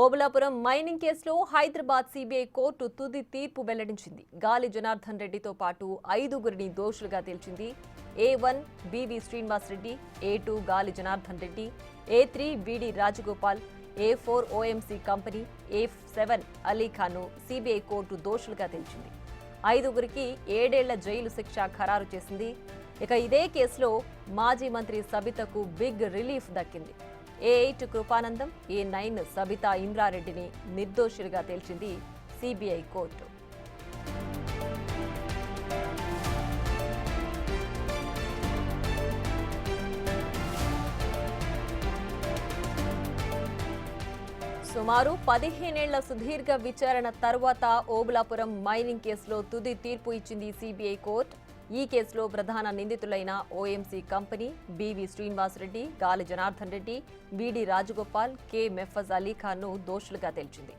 Obulapuram mining కేసులో Hyderabad CBI court తుది తీర్పు వెల్లడించింది. గాలి జనార్దన్ రెడ్డితో పాటు 5గురిని దోషులుగా తేల్చింది. A1 BV Srinivas Reddy, A2 గాలి Janardhan Reddy, A3 VD Rajagopal, A4 OMC company, A7 అలీఖాన్ను సిబిఐ కోర్టు దోషులుగా తేల్చింది. 5గురికి 7 ఏళ్ల జైలు శిక్ష ఖరారు చేసింది. ఇక ఇదే కేసులో మాజీ మంత్రి సబితకు బిగ్ రిలీఫ్ దక్కింది. A8 కృపానందం, A9 సబితా ఇంద్రారెడ్డిని నిర్దోషులుగా తేల్చింది సిబిఐ కోర్టు. సుమారు 15 ఏళ్ల సుదీర్ఘ విచారణ తర్వాత ఓబులాపురం మైనింగ్ కేసులో తుది తీర్పు ఇచ్చింది సిబిఐ కోర్టు. ఈ కేసులో ప్రధాన నిందితులైన OMC company, BV Srinivas Reddy, Gali Janardhan Reddy, విడి రాజగోపాల్, కె మెఫజ్ అలీఖాన్ను దోషులుగా తేల్చింది.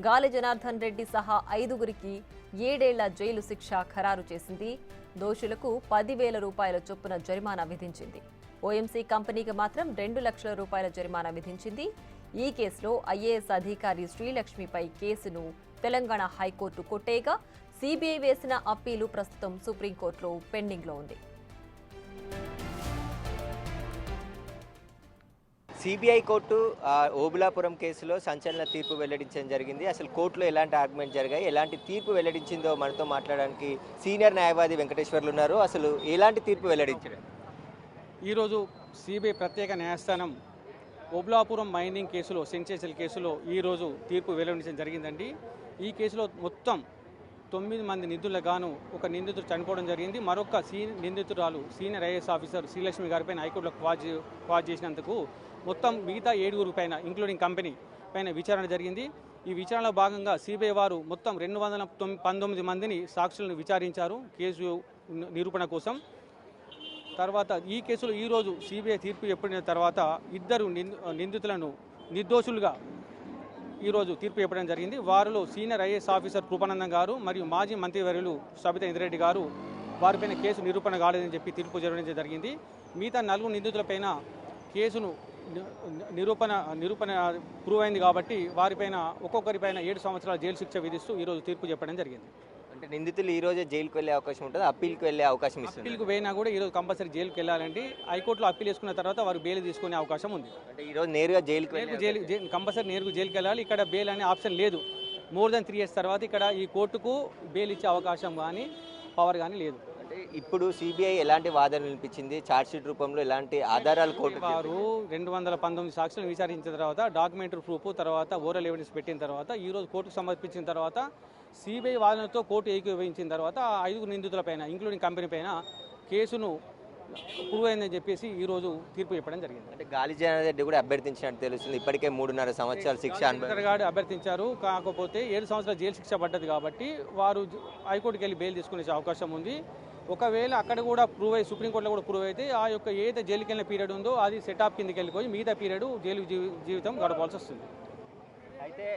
గాలి జనార్దన్ రెడ్డి సహా 5గురికి 7 ఏళ్ల జైలు శిక్ష ఖరారు చేసింది. దోషులకు 10,000 రూపాయల చొప్పున జరిమానా విధించింది. ఓఎంసీ కంపెనీకి మాత్రం 2 లక్షల రూపాయల జరిమానా విధించింది. ఈ కేసులో ఐఏఎస్ అధికారి శ్రీలక్ష్మిపై కేసును తెలంగాణ హైకోర్టు కొట్టేయగా సిబిఐ వేసిన అప్పీలు ప్రస్తుతం సుప్రీంకోర్టులో పెండింగ్లో ఉంది. సిబిఐ కోర్టు ఓబులాపురం కేసులో సంచలన తీర్పు వెల్లడించడం జరిగింది. అసలు కోర్టులో ఎలాంటి ఆర్గ్యుమెంట్ జరిగాయి, ఎలాంటి తీర్పు వెల్లడించిందో మనతో మాట్లాడడానికి సీనియర్ న్యాయవాది వెంకటేశ్వర్లు ఉన్నారు. అసలు ఎలాంటి తీర్పు వెల్లడించారు? ఈరోజు సిబిఐ ప్రత్యేక న్యాయస్థానం ఓబులాపురం మైనింగ్ కేసులో, సెన్సేషనల్ కేసులో ఈరోజు తీర్పు వెల్లడించడం జరిగిందండి. ఈ కేసులో మొత్తం 9 మంది నిందితులకు గాను ఒక నిందితుడు చనిపోవడం జరిగింది. మరొక నిందితురాలు సీనియర్ ఐఏఎస్ ఆఫీసర్ శ్రీలక్ష్మి గారిపైన హైకోర్టులో క్వాజ్ చేసినందుకు మొత్తం మిగతా 7గురు పైన ఇంక్లూడింగ్ కంపెనీ పైన విచారణ జరిగింది. ఈ విచారణలో భాగంగా సిబిఐ వారు మొత్తం 219 మందిని సాక్షులను విచారించారు కేసు నిరూపణ కోసం. తర్వాత ఈ కేసులో ఈరోజు సిబిఐ తీర్పు చెప్పిన తర్వాత 2 నిందితులను నిర్దోషులుగా ఈరోజు తీర్పు చెప్పడం జరిగింది. వారిలో సీనియర్ ఐఏఎస్ ఆఫీసర్ కృపానందం గారు మరియు మాజీ మంత్రివర్యులు సబితా ఇంద్రారెడ్డి గారు వారిపైన కేసు నిరూపణ కాలేదని చెప్పి తీర్పు చెప్పడం జరిగింది. మిగతా 4 నిందితులపైన కేసును నిరూపణ ప్రూవ్ అయింది కాబట్టి వారిపైన ఒక్కొక్కరిపైన 7 సంవత్సరాల జైలు శిక్ష విధిస్తూ ఈరోజు తీర్పు చెప్పడం జరిగింది. అంటే నిందితులు ఈ రోజే జైలుకు వెళ్ళే అవకాశం ఉంటుంది, అప్పీల్కి వెళ్ళే అవకాశం ఇస్తుంది. అప్పీల్కి పోయినా కూడా ఈరోజు కంపల్సరీ జైలుకి వెళ్ళాలండి. హైకోర్టులో అప్పీల్ చేసుకున్న తర్వాత వారు బెయిల్ తీసుకునే అవకాశం ఉంది. అంటే ఈరోజు నేరుగా జైలుకి కంపల్సరీ నేరుగా జైలుకి వెళ్ళాలి. ఇక్కడ బెయిల్ అనే ఆప్షన్ లేదు. మోర్ దెన్ 3 ఇయర్స్ తర్వాత ఇక్కడ ఈ కోర్టుకు బెయిల్ ఇచ్చే అవకాశం కానీ పవర్ కానీ లేదు. అంటే ఇప్పుడు సిబిఐ ఎలాంటి వాదన వినిపించింది, ఛార్జ్షీట్ రూపంలో ఎలాంటి ఆధారాలు కోర్టు వారు 219 సాక్షులను విచారించిన తర్వాత డాక్యుమెంటరీ ప్రూఫ్ తర్వాత ఓరల్ ఎవిడెన్స్ పెట్టిన తర్వాత ఈరోజు కోర్టుకు సమర్పించిన తర్వాత సిబిఐ వాదనతో కోర్టు ఏకీభవించిన తర్వాత 5 నిందితులపైన ఇంక్లూడింగ్ కంపెనీ పైన కేసును ప్రూవ్ అయిందని చెప్పేసి ఈరోజు తీర్పు చెప్పడం జరిగింది. అంటే గాలి జనార్దన్ రెడ్డి కూడా అభ్యర్థించినట్టు తెలుస్తుంది. ఇప్పటికే 3.5 సంవత్సరాల శిక్ష అభ్యర్థించారు. కాకపోతే 7 సంవత్సరాల జైలు శిక్ష పడ్డది కాబట్టి వారు హైకోర్టుకి వెళ్ళి బెయిల్ తీసుకునే అవకాశం ఉంది. ఒకవేళ అక్కడ కూడా ప్రూవ్ అయ్యి సుప్రీంకోర్టులో కూడా ప్రూవ్ అయితే ఆ యొక్క ఏదైతే జైలుకి వెళ్ళిన పీరియడ్ ఉందో అది సెటాప్ కిందకి వెళ్ళిపోయి మిగతా పీరియడ్ జైలు జీవితం గడపాల్సి వస్తుంది. అయితే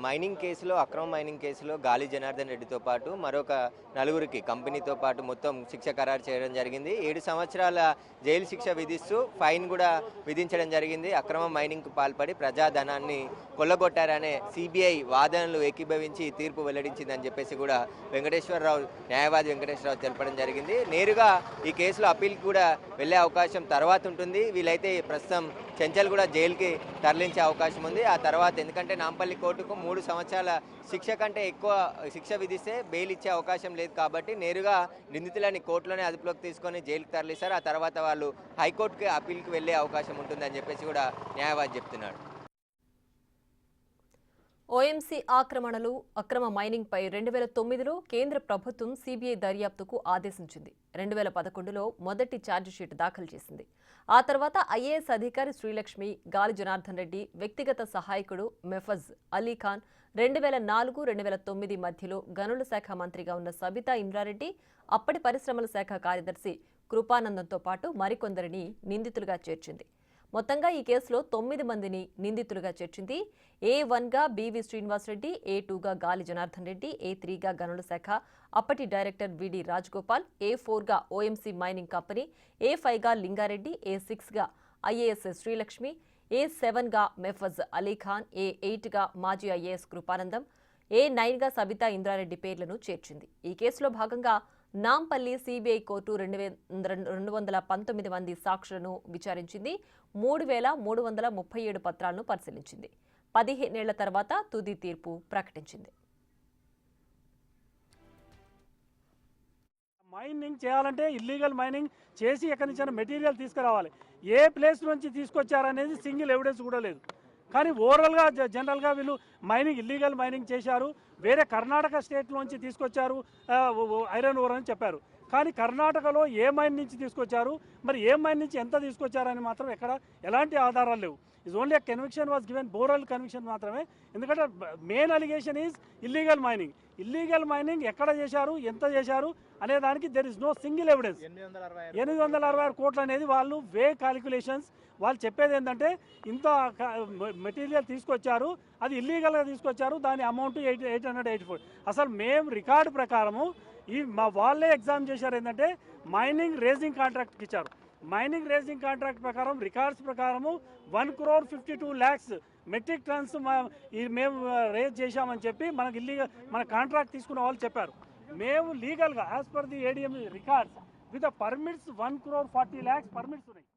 మైనింగ్ కేసులో, అక్రమ మైనింగ్ కేసులో గాలి జనార్దన్ రెడ్డితో పాటు మరొక 4గురికి కంపెనీతో పాటు మొత్తం శిక్ష ఖరారు చేయడం జరిగింది. 7 సంవత్సరాల జైలు శిక్ష విధిస్తూ ఫైన్ కూడా విధించడం జరిగింది. అక్రమ మైనింగ్కు పాల్పడి ప్రజాధనాన్ని కొల్లగొట్టారనే సిబిఐ వాదనలు ఏకీభవించి తీర్పు వెల్లడించిందని చెప్పేసి కూడా న్యాయవాది వెంకటేశ్వరరావు తెలపడం జరిగింది. నేరుగా ఈ కేసులో అప్పీల్కి కూడా వెళ్ళే అవకాశం తర్వాత ఉంటుంది. వీలైతే ప్రస్తుతం చెంచల్ కూడా జైలుకి తరలించే అవకాశం ఉంది. ఆ తర్వాత ఎందుకంటే నాంపల్లి కోర్టుకు 3 సంవత్సరాల శిక్ష కంటే ఎక్కువ శిక్ష విధిస్తే బెయిల్ ఇచ్చే అవకాశం లేదు కాబట్టి నేరుగా నిందితులని కోర్టులోనే అదుపులోకి తీసుకొని జైలుకి తరలిస్తారు. ఆ తర్వాత వాళ్ళు హైకోర్టుకి అప్పీల్కి వెళ్ళే అవకాశం ఉంటుందని చెప్పేసి కూడా న్యాయవాది చెప్తున్నాడు. ఓఎంసీ అక్రమ మైనింగ్పై 2009లో కేంద్ర ప్రభుత్వం సిబిఐ దర్యాప్తుకు ఆదేశించింది. 2011లో మొదటి ఛార్జిషీట్ దాఖలు చేసింది. ఆ తర్వాత ఐఏఎస్ అధికారి శ్రీలక్ష్మి, గాలి జనార్దన్ రెడ్డి వ్యక్తిగత సహాయకుడు మెఫజ్ అలీఖాన్, 2004-2009 మధ్యలో గనుల శాఖ మంత్రిగా ఉన్న సబితా ఇంద్రారెడ్డి, అప్పటి పరిశ్రమల శాఖ కార్యదర్శి కృపానందంతో పాటు మరికొందరిని నిందితులుగా చేర్చింది. మొత్తంగా ఈ కేసులో 9 మందిని నిందితులుగా చేర్చింది. A1గా బివి శ్రీనివాస్ రెడ్డి, A2గా గాలి జనార్దన్ రెడ్డి, A3గా గనుల శాఖ అప్పటి డైరెక్టర్ విడి రాజగోపాల్, A4గా ఓఎంసీ మైనింగ్ కంపెనీ, A5గా లింగారెడ్డి, A6గా ఐఏఎస్ శ్రీలక్ష్మి, A7గా మెఫజ్ అలీఖాన్, A8గా మాజీ ఐఏఎస్ కృపానందం, A9గా సబితా ఇంద్రారెడ్డి పేర్లను చేర్చింది. ఈ కేసులో భాగంగా నాంపల్లి సిబిఐ కోర్టు 219 మంది సాక్షులను విచారించింది. 3,337 పత్రాలను పరిశీలించింది. 15 ఏళ్ల తర్వాత తుది తీర్పు ప్రకటించింది. మైనింగ్ చేయాలంటే ఇల్లీగల్ మైనింగ్ చేసి ఎక్కడి నుంచి మెటీరియల్ తీసుకురావాలి. ఏ ప్లేస్ నుంచి తీసుకొచ్చారనేది సింగిల్ ఎవిడెన్స్ కూడా లేదు. కానీ ఓవరాల్గా జనరల్గా వీళ్ళు మైనింగ్ ఇల్లీగల్ మైనింగ్ చేశారు, వేరే కర్ణాటక స్టేట్లోంచి తీసుకొచ్చారు ఐరన్ ఓర్ అని చెప్పారు. కానీ కర్ణాటకలో ఏ మైన్ నుంచి తీసుకొచ్చారు, మరి ఏ మైన్ నుంచి ఎంత తీసుకొచ్చారని మాత్రం ఎక్కడ ఎలాంటి ఆధారాలు లేవు. Is only conviction was given, moral conviction మాత్రమే. ఎందుకంటే main allegation is illegal mining. Illegal mining ఎక్కడ చేశారు, ఎంత చేశారు అనే దానికి there is no single evidence. 866 కోట్లు అనేది వాళ్ళు వే క్యాలిక్యులేషన్స్. వాళ్ళు చెప్పేది ఏంటంటే ఇంత మెటీరియల్ తీసుకొచ్చారు, అది ఇల్లీగల్గా తీసుకొచ్చారు, దాని అమౌంట్ 884. అసలు మేము రికార్డు ప్రకారము వాళ్ళే ఎగ్జామ్ చేశారు ఏంటంటే మైనింగ్ రేజింగ్ కాంట్రాక్ట్కి ఇచ్చారు. మైనింగ్ రేజింగ్ కాంట్రాక్ట్ ప్రకారం రికార్డ్స్ ప్రకారము 1,52,00,000 మెట్రిక్ టన్స్ మేము రేజ్ చేశామని చెప్పి మనకి ఇల్లీగల్ మన కాంట్రాక్ట్ తీసుకున్న వాళ్ళు చెప్పారు. మేము లీగల్గా as per the ATM records with permits 1,40,00,000 permits ఉన్నాయి.